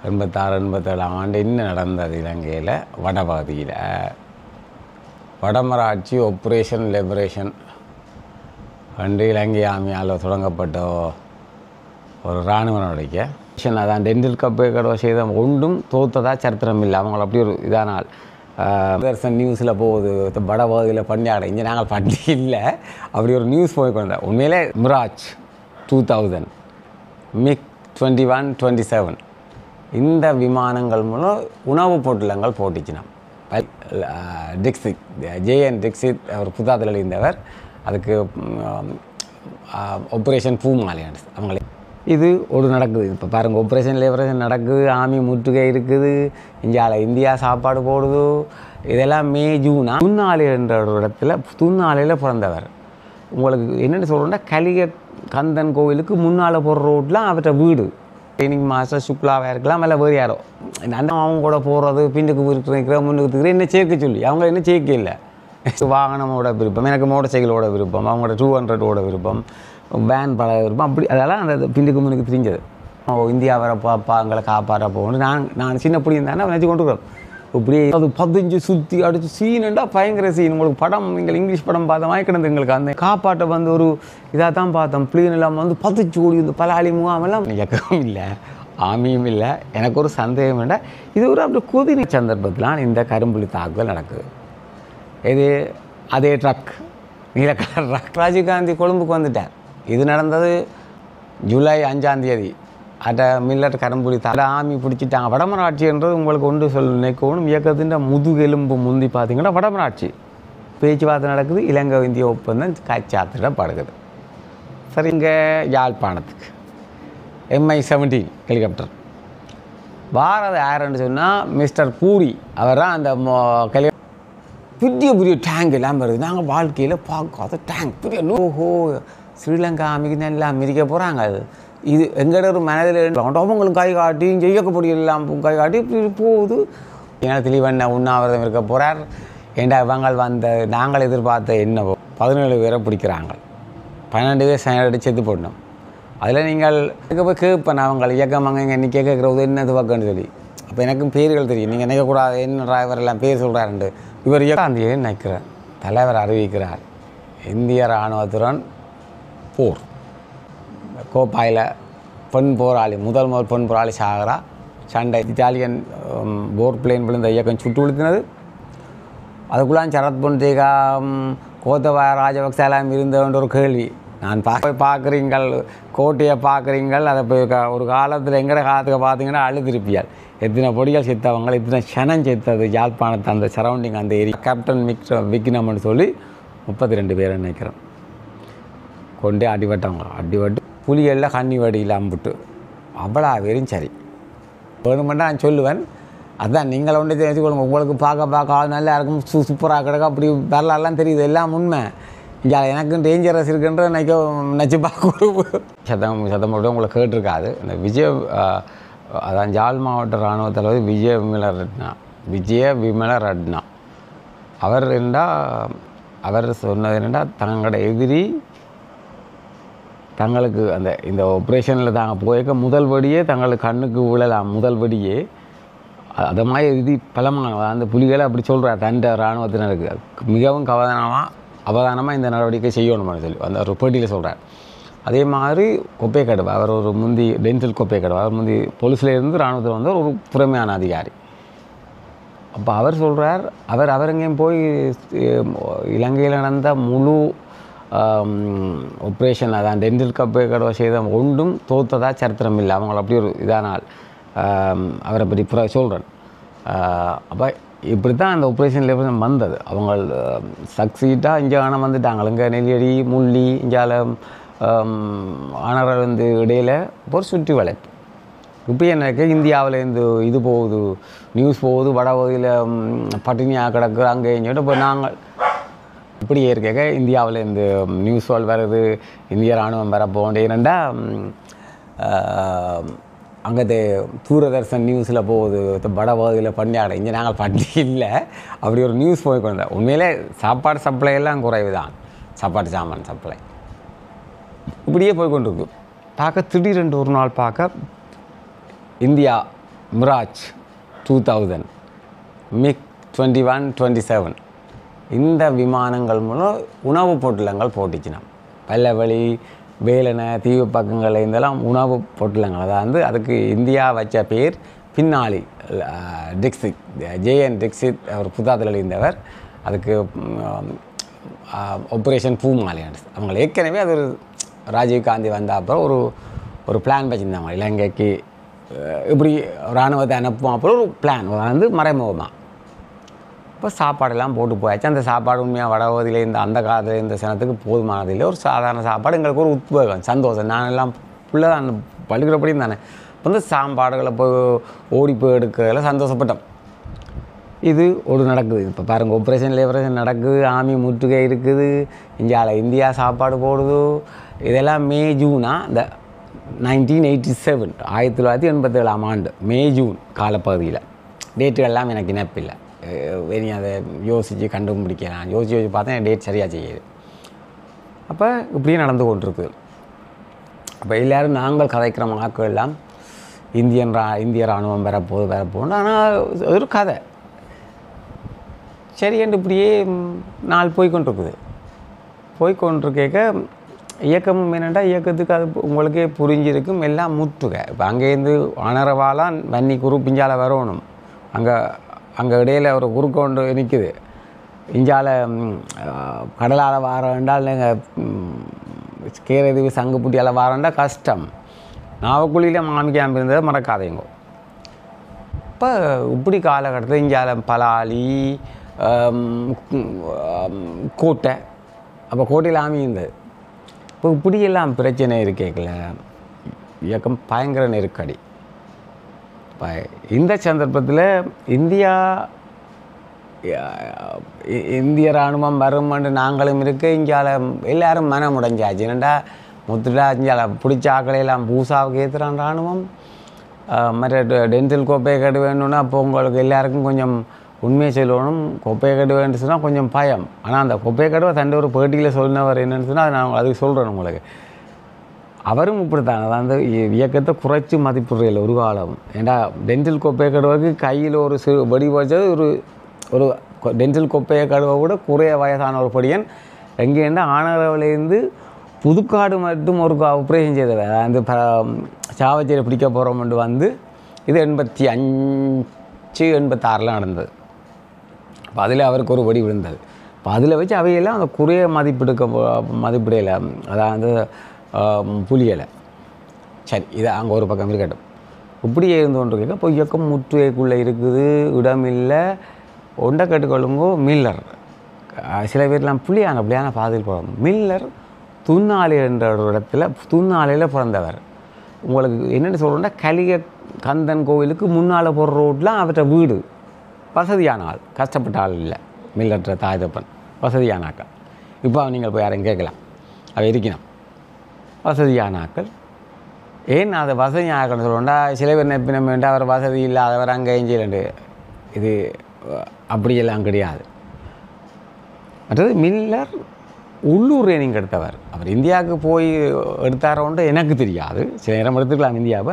86 87ஆம் ஆண்டு என்ன நடந்தது இலங்கையில் வடபகுதியில் வடமராட்சி ஆப்ரேஷன் லிபரேஷன் அன்று இலங்கை ஆர்மியால் தொடங்கப்பட்ட ஒரு இராணுவ நடவடிக்கை. அதான் டெண்டில் கப்பை கடவை செய்த ஒன்றும் தோற்றதா சரித்திரம் இல்லை. அவங்கள அப்படி ஒரு இதானால் தர்சன் நியூஸில் போகுது வடபகுதியில் பண்ணியாட இங்கே நாங்கள் பண்ணி இல்லை அப்படி ஒரு நியூஸ் போய் கொண்டேன். உண்மையிலே மிராஜ் 2000 MiG 21, 27 இந்த விமானங்கள் மூலம் உணவுப் பொட்டலங்கள் போட்டிச்சினோம். டிக்ஸித் ஜேஎன் டிக்ஸித் அவர் புதாத்தில் எழுந்தவர். அதுக்கு ஆப்ரேஷன் பூமாலையாண்டு அவங்களே இது ஒரு நடக்குது. இப்போ பாருங்கள், ஆப்ரேஷன் லிபரேஷன் நடக்குது, ஆர்மி முற்றுகை இருக்குது, இந்தியா சாப்பாடு போடுது. இதெல்லாம் மே ஜூனா துன்னாலை என்ற ஒரு இடத்துல துன்னாலையில் பிறந்தவர். உங்களுக்கு என்னென்னு சொல்கிறோன்னா, கலிக கந்தன் கோவிலுக்கு முன்னால் போகிற ரோட்லாம் அவர்கிட்ட வீடு. ட்ரைனிங் மாஸ்டர் சுக்லாவாக இருக்கலாம், இல்லை வேறு யாரோ அண்ணன் அவங்க கூட போகிறது, பின்னுக்கு இருக்கிற முன்னுக்கு இருக்கிற என்ன சேர்க்க சொல்லி அவங்க என்ன சேர்க்க இல்லை. வாகனமோட விருப்பம், எனக்கு மோட்டர் சைக்கிளோட விருப்பம், அவங்களோட 200ஓட விருப்பம், வேன் பழ விருப்பம், அப்படி அதெல்லாம் அந்த பின்னுக்கு முன்னுக்கு தெரிஞ்சது. இந்தியா வர பாப்பா எங்களை காப்பாற்ற போகணும். நான் சின்ன பிடி இருந்தானே நினச்சி கொண்டு இருக்கிறோம். இப்படி அது 15 சுற்றி அடித்து சீனுண்டா பயங்கர சீன். உங்களுக்கு படம் நீங்கள் இங்கிலீஷ் படம் பார்த்த மாதிரி கிடந்து எங்களுக்கு அந்த காப்பாட்டை வந்து ஒரு இதாக தான் பார்த்தோம். பிளீன் இல்லாமல் வந்து 10 கோடி இந்த பலாளி முகாமெல்லாம் இயக்கமும் இல்லை, ஆமியும் இல்லை. எனக்கு ஒரு சந்தேகம் வேண்டாம். இது ஒரு அப்படி கொதினி சந்தர்ப்பத்தில் இந்த கரும்புலி தாக்குதல் நடக்குது. இது அதே ட்ரக், நீல கலர் ட்ரக். ராஜீவ்காந்தி கொழும்புக்கு வந்துட்டார். இது நடந்தது ஜூலை 5ஆம் தேதி. அதை மில்லட் கரும்புலி தலை ஆமி பிடிச்சிட்டாங்க. வடமராட்சின்றது உங்களுக்கு ஒன்று நினைக்கணும். இயக்கத்தின் முதுகெலும்பு முந்தி பார்த்தீங்கன்னா வடமராட்சி பேச்சுவார்த்தை நடக்குது. இலங்கை இந்திய ஒப்பந்தம் காய்ச்சாத்திடப்படுகிறது. சரி, இங்கே யாழ்ப்பாணத்துக்கு MI-17 ஹெலிகாப்டர் பாரத ஏர்ன்னு சொன்னால் மிஸ்டர் பூரி அவர் தான் அந்த பெரிய பெரிய டேங்க் எல்லாம் வருது. நாங்கள் வாழ்க்கையில் பார்க்காத டேங்க் பெரிய. ஓஹோ, ஸ்ரீலங்கா ஆமிக்கு நல்லா மிதிக்க போகிறாங்க. அது இது எங்கட ஒரு மனதில் அவங்களும் கை காட்டி செய்யக்கப்படி எல்லாம் கை காட்டி இப்படி போகுது. ஏன்னா தெளிவண்ண உண்ணாவிரதம் இருக்க போகிறார். ஏண்டா இவங்கள் வந்த நாங்கள் எதிர்பார்த்த என்னவோ 17 பேரை பிடிக்கிறாங்க. 12 பேர் சைனடி செத்து போடணும். அதில் நீங்கள் போய் கேட்பேன் அவங்களை இயக்கமாங்க இங்கே இன்னைக்கு கேட்குறது என்னது பக்கம்னு சொல்லி. அப்போ எனக்கும் பேர்கள் தெரியும். நீங்கள் நினைக்கக்கூடாது என்ன டிரைவர் எல்லாம் பேர் சொல்கிறாருண்டு. இவர் இயக்காந்தியை நினைக்கிறார். தலைவர் அறிவிக்கிறார், இந்திய இராணுவத்துடன் போர். கோப்பாயில் பெண் போராளி முதல் பெண் போராளி சாகரா. சண்டை இத்தாலியன் போர் பிளேன் விழுந்த இயக்கம் சுட்டு விழுத்தினது. அதுக்குள்ளாம் சரத் பொன்சேகா கோத்தபாய ராஜபக்ச எல்லாம் இருந்தவன்ற ஒரு கேள்வி. நான் பார்க்குறீங்கள், கோட்டையை பார்க்குறீங்கள், அதை போய் ஒரு காலத்தில் எங்கட காலத்துக்கு பார்த்தீங்கன்னா அழுதிருப்பியால். எத்தனை பொடிகள் செத்தவங்க, எத்தனை க்ஷணம் செத்தது யாழ்ப்பாணத்தை அந்த சரௌண்டிங் அந்த ஏரியா. கேப்டன் விக்னம்னு சொல்லி 32 பேரை நினைக்கிறேன் கொண்டே அடிபட்டவங்க. அடிபட்டு புலிகளில் கண்ணி வடியில் அம்பிட்டு அவ்வளோ வெறும். சரி, வேணுமெண்டா நான் சொல்லுவேன். அதுதான் நீங்கள் ஒன்றே தெரிஞ்சுக்கொள்ளுங்க. உங்களுக்கு பார்க்க நல்லா இருக்கும், சூப்பராக கிடக்கும், அப்படி வரலாறுலாம் தெரியுது, எல்லாம் உண்மை. இங்கே எனக்கும் டேஞ்சரஸ் இருக்குன்ற நினச்சி பார்க்க சத்தம் மட்டும் உங்களை கேட்டிருக்காது. இந்த அதான் ஜாழ் மாவட்ட இராணுவ தளபதி விஜய விமல ரட்னா அவர் சொன்னது என்னென்னா, தங்களோட எதிரி தங்களுக்கு இந்த ஆப்ரேஷனில் தாங்க போயிருக்க முதல் படியே தங்களுக்கு கண்ணுக்கு விழலாம். முதல் படியே அது மாதிரி இது பலமான அந்த புலிகளை அப்படி சொல்கிறார். தண்ட இராணுவத்தினருக்கு மிகவும் அவதானமாக இந்த நடவடிக்கை செய்யணும்னு சொல்லி அந்த ஒரு பேட்டியில் சொல்கிறார். அதே மாதிரி கொப்பேக்கடுவா அவர் ஒரு முந்தி டென்சில் கொப்பேக்கடுவா அவர் முந்தி போலீஸில் இருந்து இராணுவத்தில் வந்து ஒரு புறமையான அதிகாரி. அப்போ அவர் சொல்கிறார், அவர் எங்கேயும் போய் இலங்கையில் நடந்த முழு ஆப்ரேஷன் அதான் டெண்டில் கப்பை கடவை செய்த ஒன்றும் தோற்றதா சரித்திரம் இல்லை. அவங்கள அப்படி ஒரு இதானால் அவரை பற்றி சொல்கிறேன். அப்போ இப்படி தான் அந்த ஆப்ரேஷன் லெவல் வந்தது. அவங்க சக்சீட்டாக இங்கே ஆனால் வந்துட்டாங்க. இங்கே நெல்லியடி முள்ளி இங்கால ஆனர்கள் வந்து இடையில் ஒரு சுற்றி வளைப்பு. இப்போ எனக்கு இந்தியாவில் இது போகுது, நியூஸ் போகுது, வடபகுதியில் பட்டினியாக கிடக்கு அங்கே சொல்லிட்டு இப்போ நாங்கள் இப்படியே இருக்க இந்தியாவில் இந்த நியூஸ் வருது, இந்திய இராணுவம் வரப்போண்டே என்னென்னா அங்கே தூரதர்சன் நியூஸில் போகுது வடபகுதியில் பண்ணியாட இங்கே நாங்கள் பண்ணி இல்லை அப்படி ஒரு நியூஸ் போய் கொண்டேன். உண்மையிலே சாப்பாடு சப்ளை எல்லாம் குறைவு தான், சாப்பாடு சாமான் சப்ளை இப்படியே போய் கொண்டிருக்கு. பார்க்க திடீரென்று ஒரு நாள் பார்க்க இந்தியா மிராஜ் 2000, மிக் 21-27 இந்த விமானங்கள் மூலம் உணவுப் பொட்டலங்கள் போட்டுச்சினோம். பல்லவழி, வேலனை, தீவு பக்கங்களில் இருந்தெல்லாம் உணவு பொட்டலங்கள். அதாவது அதுக்கு இந்தியா வச்ச பேர் பின்னாளி டிக்சித், ஜேஎன் டிக்சித் அவர் புத்தாத்தில் எழுந்தவர். அதுக்கு ஆப்ரேஷன் பூமாலையாண்டு அவங்க ஏற்கனவே அது ஒரு ராஜீவ்காந்தி வந்த அப்புறம் ஒரு பிளான் வச்சுருந்தாங்க. இலங்கைக்கு இப்படி இராணுவத்தை அனுப்புவோம். அப்புறம் ஒரு பிளான் வந்து மறைமுகமாக இப்போ சாப்பாடெல்லாம் போட்டு போயாச்சு. அந்த சாப்பாடு உண்மையாக வடபகுதியில் இந்த அந்த காலத்தில் இந்த சனத்துக்கு போதுமானதில்லை. ஒரு சாதாரண சாப்பாடு எங்களுக்கு ஒரு உத்வேகம், சந்தோஷம். நானெல்லாம் ஃபுல்லாக தான் பள்ளிக்கூடப்படியும் தானே வந்து சாப்பாடுகளை போய் ஓடி போய் எடுக்கிறதுல சந்தோஷப்பட்டோம். இது ஒரு நடக்குது. இப்போ பாருங்கள், ஆப்ரேஷன் நடக்குது, ஆர்மி முற்றுகை இருக்குது, இந்தியா சாப்பாடு போடுது. இதெல்லாம் மே ஜூனா இந்த 1987 1987 ஆண்டு மே ஜூன் காலப்பகுதியில். டேட்டுகள்லாம் எனக்கு நினைப்பில்லை, இனி அதை யோசித்து கண்டுபிடிக்கலாம். யோசித்து பார்த்தா டேட் சரியாக செய்யுது. அப்போ இப்படியே நடந்து கொண்டிருக்கு. அப்போ எல்லோரும் நாங்கள் கதைக்கிற மாக்கள் எல்லாம் இந்திய இராணுவம் வரப்போகுது. ஆனால் ஒரு கதை சரி என்று இப்படியே நாள் போய்கொண்டிருக்க இயக்கமும் என்னென்னா, இயக்கத்துக்கு அது உங்களுக்கே புரிஞ்சிருக்கும், எல்லாம் முற்றுகை. இப்போ அங்கேருந்து அணரவாலாம் வன்னி குறு பிஞ்சால வரணும். அங்கே இடையில் ஒரு குறுக்க ஒன்று நிற்குது. இஞ்சால கடலால் வார வேண்டால் நீங்கள் கேரதுக்கு சங்குப்புட்டியால் வார வேண்டால் கஷ்டம். நாவக்குழியில் மாமி கேம்ப் இருந்ததை மறக்காதீங்க. இப்போ இப்படி காலகட்டத்தில் இஞ்சால பலாலி கோட்டை, அப்போ கோட்டையில் ஆமி இருந்தது. இப்போ இப்படியெல்லாம் பிரச்சனை இருக்கேக்கல, இயக்கம் பயங்கர நெருக்கடி. இப்போ இந்த சந்தர்ப்பத்தில் இந்திய இராணுவம் வரும்னு நாங்களும் இருக்க, இங்கால எல்லோரும் மனம் உடைஞ்சாச்சு. என்னண்டா முத்துடா இங்கால பிடிச்ச ஆக்களையெல்லாம் பூசாவுக்கு ஏற்றுறான் இராணுவம். மற்ற டென்டல் கோப்பையை கட்டு வேணும்னா அப்போ உங்களுக்கு எல்லாருக்கும் கொஞ்சம் உண்மையை சொல்லணும். கொப்பையை கட்டுவேன்னு சொன்னால் கொஞ்சம் பயம். ஆனால் அந்த கொப்பையை கட்டுவை தண்டை ஒரு பேட்டியில் சொன்னவர் என்னென்னு சொன்னால் நான் அதுக்கு சொல்கிறேன் உங்களுக்கு. அவரும் இப்படித்தான், அதாவது இயக்கத்தை குறைச்சி மதிப்பிடுறையில் ஒரு காலம். ஏன்னா டென்டல் கொப்பையை கடுவாக்கு கையில் ஒரு படி வச்சது ஒரு டென்டல் கொப்பையை கடுவை கூட குறைய வயதான ஒரு படியன் எங்கேன்னா ஆனரவிலேருந்து புதுக்காடு மட்டும் ஒரு ஆப்ரேஷன் செய்தவர். அந்த சாவச்சேரி பிடிக்க போகிறோம்னு வந்து இது 85-86 நடந்தது. இப்போ அதில் அவருக்கு ஒரு வடி விழுந்தது. இப்போ அதில் வச்சு அவையெல்லாம் அந்த குறைய மதிப்பிடையில், அதாவது புலியலை. சரி, இது அங்கே ஒரு பக்கம் இருக்கட்டும். இப்படியே இருந்து கொண்டு இருக்க இப்போ இயக்கம் முற்றுகைக்குள்ளே இருக்குது, இடமில்லை. ஒன்றை கேட்டுக்கொள்ளுங்கோ, மில்லர். சில பேர்லாம் புளியான பாதையில் போகிறோம். மில்லர் துன்னாலை என்ற ஒரு இடத்துல துன்னாலையில் பிறந்தவர். உங்களுக்கு என்னென்னு சொல்கிறோன்னா, கலிக கந்தன் கோவிலுக்கு முன்னால் போகிற ரோட்லாம் அவற்றை வீடு. வசதியான ஆள், கஷ்டப்பட்ட ஆள் இல்லை. மில்லற்ற தாய்தப்பன் வசதியான ஆக்கள். இப்போ நீங்கள் போய் யாரையும் கேட்கலாம், அவள் இருக்கணும் வசதியான ஆக்கள். ஏன் அதை வசதியான ஆக்கள்னு சொல்கிறோம்டா, சில பேர் நெப்பினம் வேண்டாம் அவர் வசதி இல்லாதவர் அங்கே எஞ்சிலண்டு. இது அப்படியெல்லாம் கிடையாது. மற்றது மில்லர் உள்ளூர் ட்ரைனிங் எடுத்தவர். அவர் இந்தியாவுக்கு போய் எடுத்தாரோன்ட்டு எனக்கு தெரியாது. சில நேரம் எடுத்துக்கலாம் இந்தியாவை.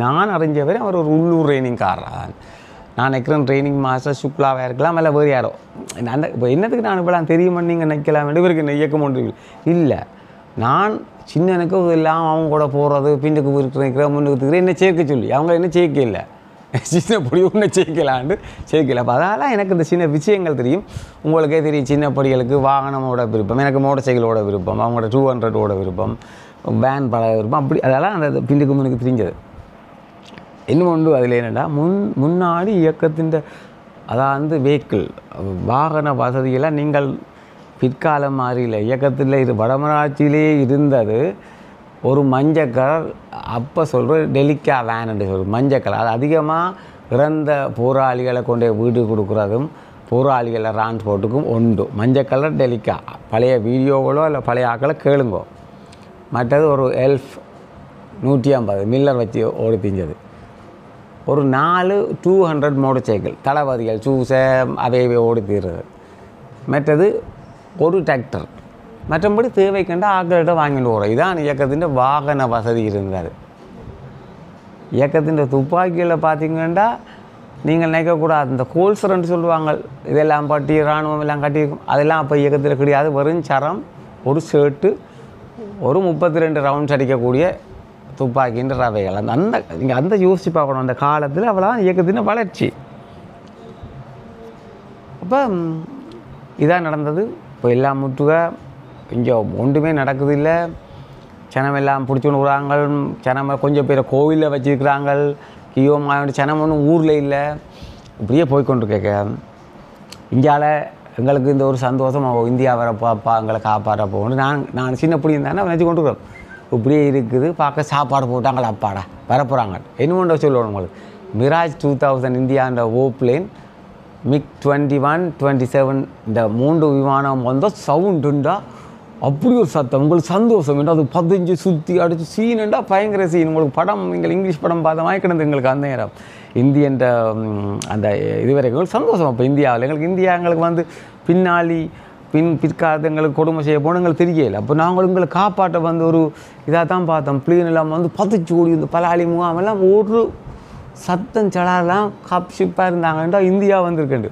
நான் அறிஞ்சவரை அவர் ஒரு உள்ளூர் ட்ரைனிங்காரர். நான் நினைக்கிறேன் ட்ரைனிங் மாஸ்டர் சுக்லாவாக இருக்கலாம், இல்லை வேறு யாரோ. அந்த இப்போ என்னத்துக்கு நான் இப்போலாம் தெரியுமென்னு நீங்கள் நினைக்கலாம். இவருக்கு என்ன இயக்கம் ஒன்று இல்லை. நான் சின்னனுக்கு எல்லாம் அவங்க கூட போகிறது, பின்னுக்கு இருக்கிற முன்னுக்கு இருக்கிற என்ன சேர்க்க சொல்லி அவங்க என்ன சேர்க்க இல்லை, சின்ன பொடி ஒன்று சேர்க்கலான்ட்டு சேர்க்கல. அப்போ அதனால் எனக்கு இந்த சின்ன விஷயங்கள் தெரியும். உங்களுக்கே தெரியும், சின்ன படிகளுக்கு வாகனமோட விருப்பம், எனக்கு மோட்டர் சைக்கிளோட விருப்பம், அவங்களோட 200 விருப்பம், வேன் பழக விருப்பம், அப்படி அதெல்லாம் அந்த பின்னுக்கு முன்னுக்கு தெரிஞ்சது. இன்னும் ஒன்று அதில் என்னென்னா, முன்னாடி இயக்கத்தின் அதாவது வெஹிக்கிள் வாகன வசதியெல்லாம் நீங்கள் பிற்காலம் மாறியில் இயக்கத்தில் இது வடமராட்சியிலே இருந்தது. ஒரு மஞ்சள் கலர், அப்போ சொல்கிற டெலிக்கா வேன் என்று சொல்கிற மஞ்சள் கலர். அது அதிகமாக இறந்த போராளிகளை கொண்டே வீடு கொடுக்குறதும் போராளிகளை டிரான்ஸ்போர்ட்டுக்கும் உண்டு. மஞ்சள் கலர் டெலிக்கா. பழைய வீடியோகளோ இல்லை பழைய ஆக்களை கேளுங்கோ. மற்றது ஒரு எல்ஃப் 150 மில்லர் வச்சு ஓடி திஞ்சது. ஒரு 4 200 மோட்டர் சைக்கிள் தளபதிகள் சூசை அவையவே ஓடி தீர்றது. மற்றது ஒரு டிராக்டர். மற்றபடி தேவை கண்டு ஆக்கள்கிட்ட வாங்கிட்டு போகிறோம். இதான் இயக்கத்தின் வாகன வசதி இருந்தது. இயக்கத்தின் துப்பாக்கியில் பார்த்தீங்கன்னா நீங்கள் நினைக்கக்கூடாது, இந்த கோல்சர்ன்னு சொல்லுவாங்க, இதெல்லாம் பட்டி இராணுவம் எல்லாம் கட்டியிருக்கும், அதெல்லாம் அப்போ இயக்கத்தில் கிடையாது. வெறும் சரம், ஒரு ஷர்ட்டு, ஒரு 32 ரவுண்ட்ஸ் அடிக்கக்கூடிய துப்பாக்கின்ற ரவைகள். அந்த நீங்கள் அந்த யோசித்து பார்க்கணும். அந்த காலத்தில் அவ்வளோ இயக்கத்தின் வளர்ச்சி. அப்போ இதான் நடந்தது. இப்போ எல்லாம் முற்றுக இங்கே ஒன்றுமே நடக்குது இல்லை. சனம் எல்லாம் பிடிச்சுன்னு விடுறாங்க. சனம் கொஞ்சம் பேரை கோவிலில் வச்சுருக்கிறாங்க. கியோ மாவட்ட சனம் ஒன்றும் ஊரில் இல்லை. இப்படியே போய்கொண்டிருக்க இந்தியாவில் எங்களுக்கு இந்த ஒரு சந்தோஷம், இந்தியா வர பாப்பா எங்களை காப்பாற்ற போகணும். நான் சின்ன பிடி இருந்தானே நினச்சி கொண்டுருக்கோம். இப்படியே இருக்குது. பார்க்க சாப்பாடு போட்டாங்களா அப்பாடா வரப்போகிறாங்க. என்ன சொல்லணும் உங்களுக்கு, மிராஜ் 2000 இந்தியான்ற ஓப்ளேன், மிக் 21, 27 இந்த 3 விமானம் வந்தால் சவுண்டுண்டா அப்படி ஒரு சத்தம். உங்களுக்கு சந்தோஷம் வேண்டாம். அது 15 சுற்றி அடித்து சீனுண்டா பயங்கர சீன். உங்களுக்கு படம் நீங்கள் இங்கிலீஷ் படம் பார்த்த மாதிரி கிடந்து எங்களுக்கு அந்த நேரம் இந்தியன்ற அந்த இதுவரைக்கும் சந்தோஷம். அப்போ இந்தியாவில் எங்களுக்கு வந்து பின்னாடி பிற்காலத்து எங்களுக்கு கொடுமை செய்ய போன எங்களுக்கு தெரியல. அப்போ நாங்கள் எங்களை காப்பாற்ற வந்து ஒரு இதாக தான் பார்த்தோம். பிளேன் எல்லாம் வந்து 10 ஓடி இந்த பலாளி முகாமெல்லாம் ஒரு சத்தம் சடாலாம் கப் ஷிப்பாக இருந்தாங்கன்றா இந்தியா வந்திருக்கண்டு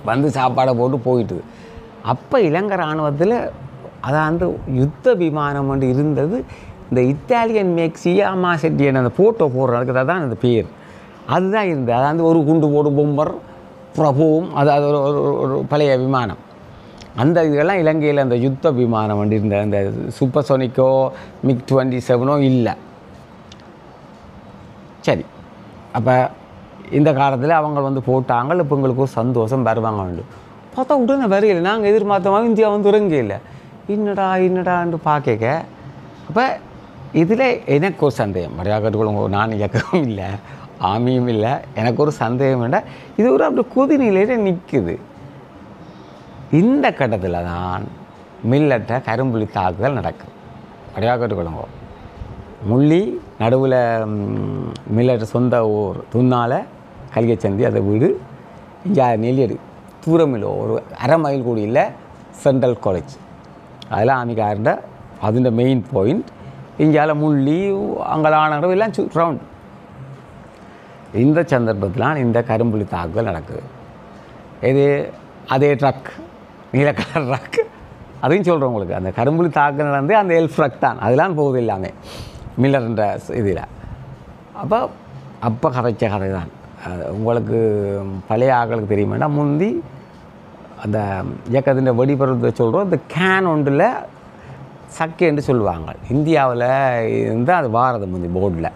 வந்து சாப்பாடை போட்டு போயிட்டுது. அப்போ இலங்கை இராணுவத்தில் அதாவது யுத்த விமானம் ஒன்று இருந்தது. இந்த இத்தாலியன் மேக் சியாமா செட்டியன் அந்த ஃபோட்டோ போடுறதுக்கு தான் அந்த பேர் அதுதான் இருந்தது. அதாவது ஒரு குண்டு போடு பொம்பர் பிரபுவும் அது ஒரு பழைய விமானம். அந்த இதெல்லாம் இலங்கையில் அந்த யுத்த விமானம் ஒன்று இருந்த அந்த சூப்பர்சோனிக்கோ மிக் 27 இல்லை. சரி, அப்போ இந்த காலத்தில் அவங்க வந்து போட்டாங்க. இப்போ உங்களுக்கு ஒரு சந்தோஷம் வருவாங்க வேண்டும் பார்த்தா உடனே வரையில நாங்கள் எதிர்பார்த்தமாக இந்தியா வந்து இறங்க இல்லை. என்னடான்னு பார்க்க அப்போ இதில் எனக்கு ஒரு சந்தேகம், மரியாதை நான் இயக்கவும் இல்லை ஆமியும் இல்லை, எனக்கு ஒரு சந்தேகம் வேண்டாம். இது ஒரு அப்படி கொதிநிலையில் நிற்குது. இந்த கட்டத்தில் தான் மில்லட்டை கரும்புலி தாக்குதல் நடக்குது. மரியாதை முள்ளி நடுவில் மில்லட்டு சொந்த ஊர் துண்ணால் கலிகச்சந்தி அதை வீடு இங்கே நெல்லியடு தூரமில்லோ ஒரு 1/2 மைல் கூட இல்லை சென்ட்ரல் காலேஜ் அதெல்லாம் ஆமிக்காருண்ட அதுண்ட மெயின் பாயிண்ட். இங்கால முள்ளி அங்கெல்லாம் எல்லாம் ரவுண்ட். இந்த சந்தர்ப்பத்தில் இந்த கரும்புலி தாக்குதல் நடக்குது. இது அதே ட்ரக், நீல கலர் ட்ரக், அதையும் சொல்கிறேன் உங்களுக்கு. அந்த கரும்புலி தாக்குதல் நடந்து அந்த எல்ஃப் ட்ரக் தான் அதெல்லாம் போகுது எல்லாமே மில்லர்ன்ற இதில். அப்போ கதைச்ச கதை தான். உங்களுக்கு பழைய ஆக்களுக்கு தெரியுமாண்டா, முந்தி அந்த இயக்கத்தின் வெடிபொருளத்தை சொல்கிறோம். இந்த கேன் ஒன்றில் சக்கை என்று சொல்லுவாங்க. இந்தியாவில் இருந்து அது வாரது முந்தி போர்டில்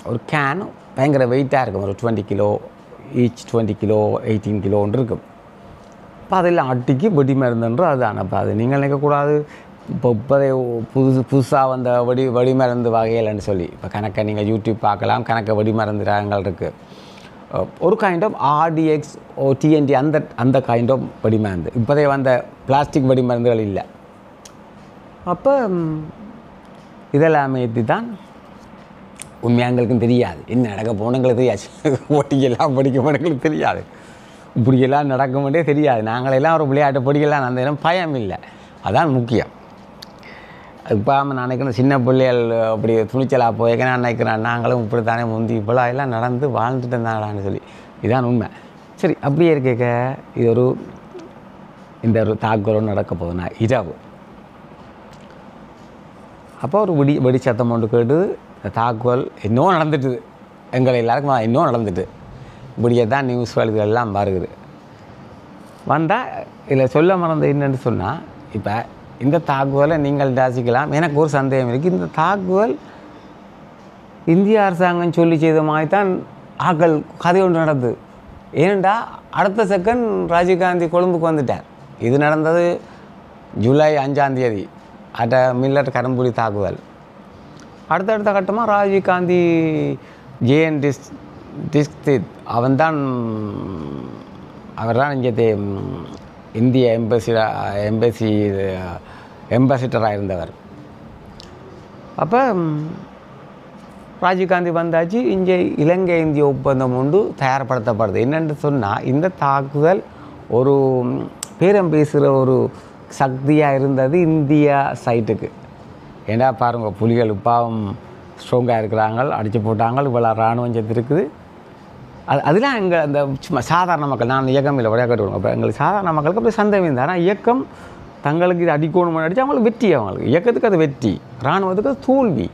ஒரு கேன் பயங்கர வெயிட்டாக இருக்கும். ஒரு 20 கிலோ ஈச், 20 கிலோ 18 கிலோ ஒன்று இருக்கும். அப்போ அதெல்லாம் அட்டிக்கு வெடி மருந்துன்ற அதுதான். அப்போ அது நீங்கள் நினைக்கக்கூடாது இப்போதே புதுசாக வந்த வெடிமருந்து வகைகள்னு சொல்லி. இப்போ கணக்கை நீங்கள் யூடியூப் பார்க்கலாம், கணக்க வெடிமருந்து ரகங்கள் இருக்குது. ஒரு கைண்ட் ஆஃப் RDX TNT அந்த கைண்ட் ஆஃப் வெடிமருந்து. இப்போதே வந்த பிளாஸ்டிக் வெடிமருந்துகள் இல்லை. அப்போ இதெல்லாமே ஏற்றி தான் உண்மையாக எங்களுக்கும் தெரியாது என்ன நடக்க போனங்களுக்கு தெரியாது. ஓட்டிக்கெல்லாம் படிக்க போனங்களுக்கு தெரியாது, இப்படியெல்லாம் நடக்கும்போதே தெரியாது. நாங்களெல்லாம் ஒரு விளையாட்டு படிக்கலாம், அந்த இடம் பயம் இல்லை, அதான் முக்கியம். இப்போ நான் நினைக்கிறேன் சின்ன பிள்ளைகள் அப்படி துணிச்சலாக போய்க்க நான் நினைக்கிறேன் நாங்களும் இப்படி தானே முந்தி இப்போலாம் எல்லாம் நடந்து வாழ்ந்துட்டு இருந்தாங்களான்னு சொல்லி. இதுதான் உண்மை. சரி, அப்படியே இருக்க இது இந்த ஒரு தாக்குதலும் நடக்க போகுதுன்னா இரவு. அப்போ ஒரு வெடி சத்தம் ஒன்று கேட்டு இந்த தாக்குதல் இன்னும் நடந்துட்டுது. எங்களை எல்லாருக்கும் இன்னும் நடந்துட்டு இப்படியே தான் நியூஸ் வழிகளெல்லாம் வருகுது. வந்தால் இதில் சொல்ல மறந்த என்னென்னு சொன்னால், இப்போ இந்த தாக்குதலை நீங்கள் ராசிக்கலாம். எனக்கு ஒரு சந்தேகம் இருக்குது. இந்த தாக்குதல் இந்திய அரசாங்கம் சொல்லி செய்த மாதிரி தான் ஆக்கள் கதை ஒன்று நடந்தது. ஏனெண்டா அடுத்த செகண்ட் ராஜீவ்காந்தி கொழும்புக்கு வந்துட்டார். இது நடந்தது ஜூலை 5ஆம் தேதி அட்ட மில்லட் கரும்புலி தாக்குதல். அடுத்தடுத்த கட்டமாக ராஜீவ்காந்தி ஜேஎன் டிஸ்தித் அவர் தான் இங்கே இந்திய எம்பசிடராக இருந்தவர். அப்போ ராஜீவ்காந்தி வந்தாச்சு. இங்கே இலங்கை இந்திய ஒப்பந்தம் ஒன்று தயார்படுத்தப்படுது. என்னென்று சொன்னால், இந்த தாக்குதல் ஒரு பேரம் பேசுகிற ஒரு சக்தியாக இருந்தது இந்தியா சைட்டுக்கு. ஏன்னா பாருங்கள், புலிகள் பாவம் ஸ்ட்ராங்காக இருக்கிறாங்க, அடித்து போட்டாங்க, இவ்வளோ இராணுவம் செத்து இருக்குது. அதெல்லாம் எங்கள் அந்த சும்மா சாதாரண மக்கள், நான் அந்த இயக்கம் இல்லை விளையாட்டு விடுவோம். அப்போ எங்களுக்கு சாதாரண மக்களுக்கு அப்படி சந்தேகம் இருந்தால், ஆனால் இயக்கம் தங்களுக்கு இது அடிக்கணும் அடித்து அவங்களுக்கு வெற்றி, அவங்களுக்கு இயக்கத்துக்கு அது வெற்றி, இராணுவத்துக்கு அது தோல்வி.